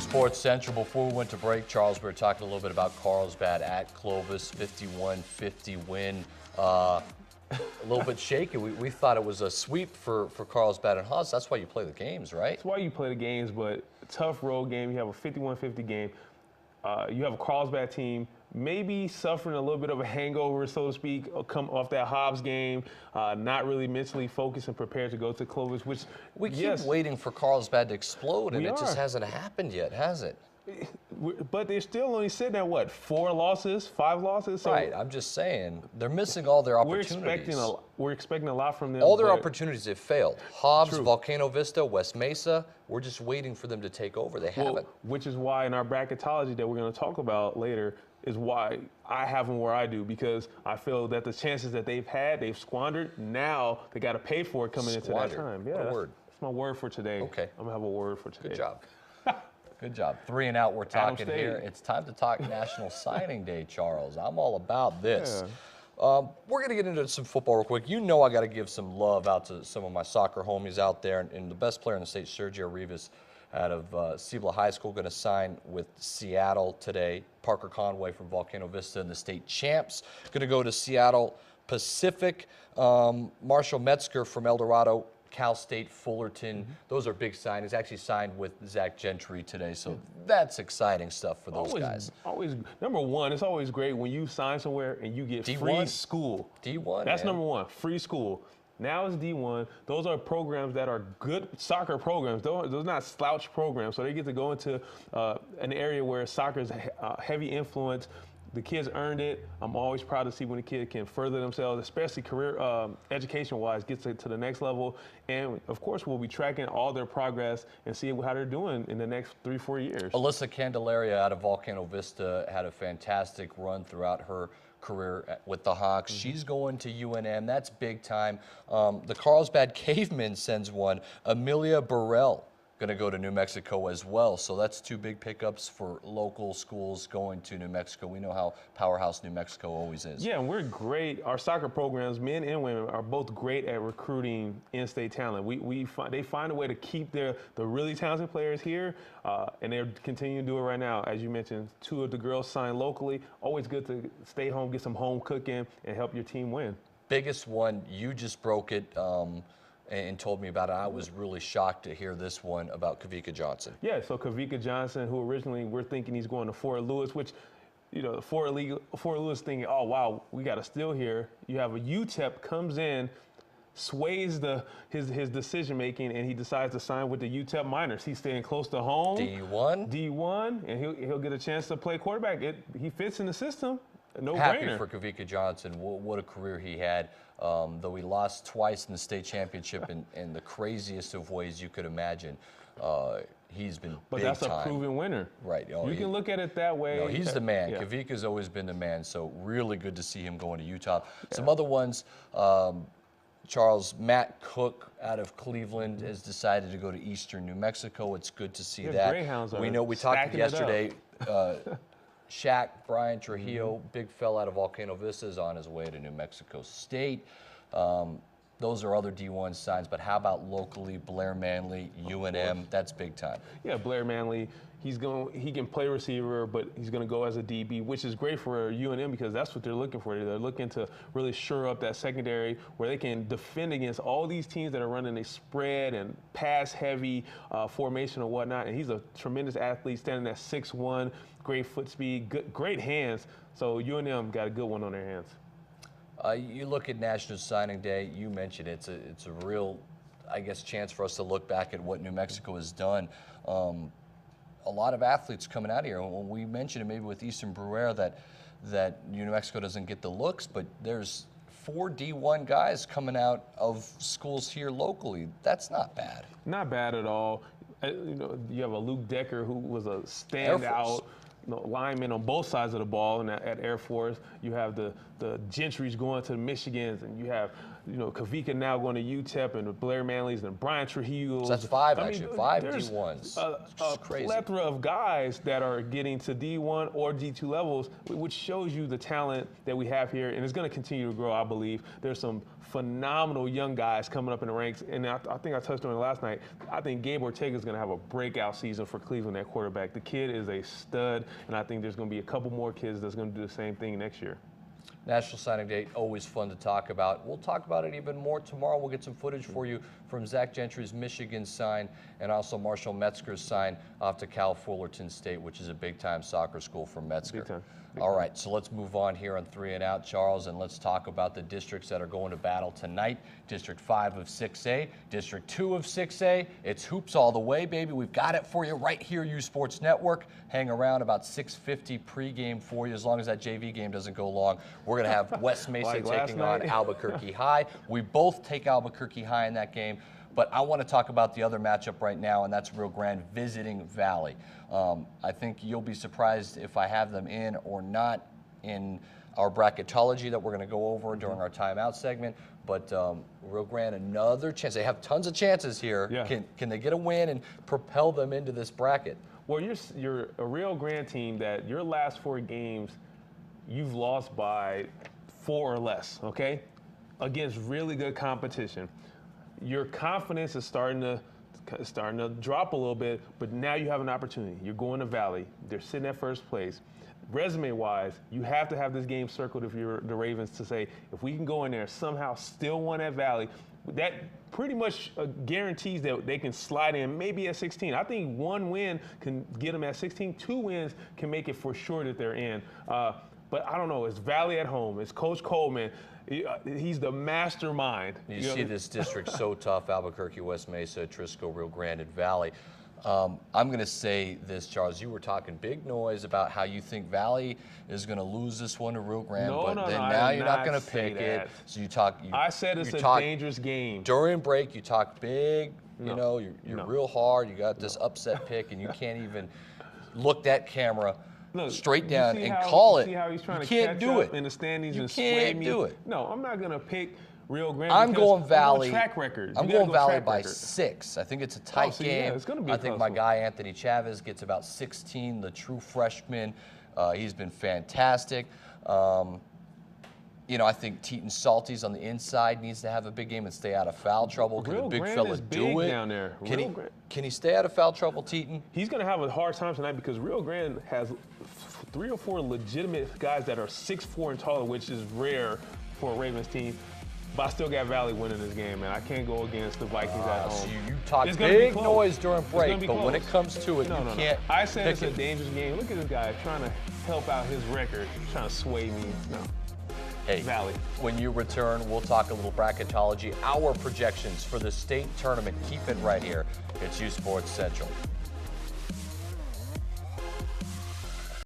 Sports Central. Before we went to break, Charles, we were talking a little bit about Carlsbad at Clovis, 51-50 win. A little bit shaky. We thought it was a sweep for Carlsbad and Haas. That's why you play the games, right? That's why you play the games, but tough road game. You have a 51-50 game. You have a Carlsbad team maybe suffering a little bit of a hangover, so to speak, come off that Hobbs game, not really mentally focused and prepared to go to Clovis, which we keep waiting for Carlsbad to explode, and it just hasn't happened yet, has it? But they're still only sitting at what, 5 losses? So right, I'm just saying they're missing all their opportunities. We're expecting a lot from them. All their opportunities have failed. Hobbs, Volcano Vista, West Mesa. We're just waiting for them to take over. They haven't. Which is why in our bracketology that we're going to talk about later is why I have them where I do, because I feel that the chances that they've had, they've squandered. Now they got to pay for it coming into that time. Yeah, that's my word for today. Okay. I'm going to have a word for today. Good job. Good job. 3 and out, we're talking here. It's time to talk National Signing Day, Charles. I'm all about this. Yeah. We're going to get into some football real quick. You know I got to give some love out to some of my soccer homies out there. And the best player in the state, Sergio Rivas, out of Cibola High School, going to sign with Seattle today. Parker Conway from Volcano Vista and the state champs going to go to Seattle Pacific. Marshall Metzger from El Dorado, Cal State Fullerton. Those are big signings. Actually signed with Zach Gentry today, so that's exciting stuff for those guys. Always, number one, it's always great when you sign somewhere and you get free school. D1, that's number one, free school. Now it's D1. Those are programs that are good soccer programs. Those are not slouch programs, so they get to go into an area where soccer is heavy influence. The kids earned it. I'm always proud to see when a kid can further themselves, especially career education-wise, get to the next level. And, of course, we'll be tracking all their progress and see how they're doing in the next 3-4 years. Alyssa Candelaria out of Volcano Vista had a fantastic run throughout her career with the Hawks. She's going to UNM. That's big time. The Carlsbad Cavemen sends one. Amelia Burrell going to go to New Mexico as well. So that's 2 big pickups for local schools going to New Mexico. We know how powerhouse New Mexico always is. Yeah, and we're great. Our soccer programs, men and women, are both great at recruiting in-state talent. They find a way to keep the really talented players here, and they're continuing to do it right now. As you mentioned, 2 of the girls signed locally. Always good to stay home, get some home cooking, and help your team win. Biggest one, you just broke it. And told me about it. I was really shocked to hear this one about Kavika Johnson. Yeah, so Kavika Johnson, who originally we're thinking he's going to Fort Lewis, which, you know, Fort Lewis thinking, oh, wow, we got a steal here. You have a UTEP comes in, sways his decision-making, and he decides to sign with the UTEP Miners. He's staying close to home. D1, and he'll get a chance to play quarterback. He fits in the system. No-brainer. Happy for Kavika Johnson. What a career he had. Though he lost twice in the state championship in the craziest of ways you could imagine. He's been But that's a proven winner. Right. You can look at it that way. No, he's the man. Yeah. Kavika's always been the man, so really good to see him going to Utah. Some other ones, Charles, Matt Cook out of Cleveland has decided to go to Eastern New Mexico. It's good to see that. Greyhounds we know we talked yesterday. Shaq, Brian Trujillo, big fella out of Volcano Vista, is on his way to New Mexico State. Those are other D1 signs, but how about locally, Blair Manley, UNM? That's big time. Yeah, Blair Manley, he can play receiver, but he's going to go as a DB, which is great for UNM because that's what they're looking for. They're looking to really shore up that secondary where they can defend against all these teams that are running a spread and pass-heavy formation or whatnot. And he's a tremendous athlete, standing at 6'1", great foot speed, great hands. So UNM got a good one on their hands. You look at National Signing Day, you mentioned it's a real, I guess, chance for us to look back at what New Mexico has done. A lot of athletes coming out here. When we mentioned it maybe with Eastern Brewer that New Mexico doesn't get the looks, but there's 4 D1 guys coming out of schools here locally. That's not bad. Not bad at all. You know, you have a Luke Decker who was a standout lineman on both sides of the ball, and at Air Force, you have the Gentrys going to the Michigans, and you have Kavika now going to UTEP, and Blair Manley's and Brian Trujillo. So that's five, actually. Five D1s. A crazy. plethora of guys that are getting to D1 or D2 levels, which shows you the talent that we have here, and it's going to continue to grow, I believe. There's some phenomenal young guys coming up in the ranks, and I think I touched on it last night. I think Gabe Ortega is going to have a breakout season for Cleveland at quarterback. The kid is a stud, and I think there's going to be a couple more kids that's going to do the same thing next year. National Signing Day, always fun to talk about. We'll talk about it even more tomorrow. We'll get some footage for you from Zach Gentry's Michigan sign and also Marshall Metzger's sign off to Cal Fullerton State, which is a big-time soccer school for Metzger. Big time. All right, so let's move on here on 3 and Out, Charles, and let's talk about the districts that are going to battle tonight. District 5 of 6A, District 2 of 6A. It's hoops all the way, baby. We've got it for you right here, uSports Network. Hang around about 6:50 pregame for you, as long as that JV game doesn't go long. We're going to have West Mesa taking on Albuquerque High. We both take Albuquerque High in that game. But I want to talk about the other matchup right now, and that's Rio Grande visiting Valley. I think you'll be surprised if I have them in or not in our bracketology that we're going to go over during our timeout segment. But Rio Grande, another chance. They have tons of chances here. Yeah. Can they get a win and propel them into this bracket? Well, you're a Rio Grande team that your last 4 games, you've lost by 4 or less, okay, against really good competition. Your confidence is starting to drop a little bit, but now you have an opportunity. You're going to Valley. They're sitting at first place. Resume-wise, you have to have this game circled if you're the Ravens to say, if we can go in there somehow still win at Valley, that pretty much guarantees that they can slide in maybe at 16. I think 1 win can get them at 16. 2 wins can make it for sure that they're in. But I don't know. It's Valley at home. It's Coach Coleman. He's the mastermind. You see this district so tough: Albuquerque, West Mesa, Trisco, Rio Grande, and Valley. I'm going to say this, Charles. You were talking big noise about how you think Valley is going to lose this one to Rio Grande, now you're not going to pick it. So you talk. I said it's a dangerous game. During break, you talk big. You're real hard. You got this upset pick, and you can't even look that camera straight down and call it. See how he's trying you to can't catch do up it in the standings you and sway can't me. do it. No, I'm not going to pick Rio Grande. I'm going Valley. Track record. I'm going Valley by 6. I think it's a tight game. Yeah, it's going to be. I think my guy Anthony Chavez gets about 16. The true freshman, he's been fantastic. I think Teton Salty's on the inside needs to have a big game and stay out of foul trouble. Can the big fella do it? Down there. Can he stay out of foul trouble, Teton? He's going to have a hard time tonight because Rio Grande has 3 or 4 legitimate guys that are 6'4" and taller, which is rare for a Ravens team. But I still got Valley winning this game, man. I can't go against the Vikings at home. So you talk big noise during break, but when it comes to it, you can't. I said it's a dangerous game. Look at this guy trying to help out his record, trying to sway me. No. Hey, Valley. When you return, we'll talk a little bracketology, our projections for the state tournament. Keep it right here. It's uSports Central.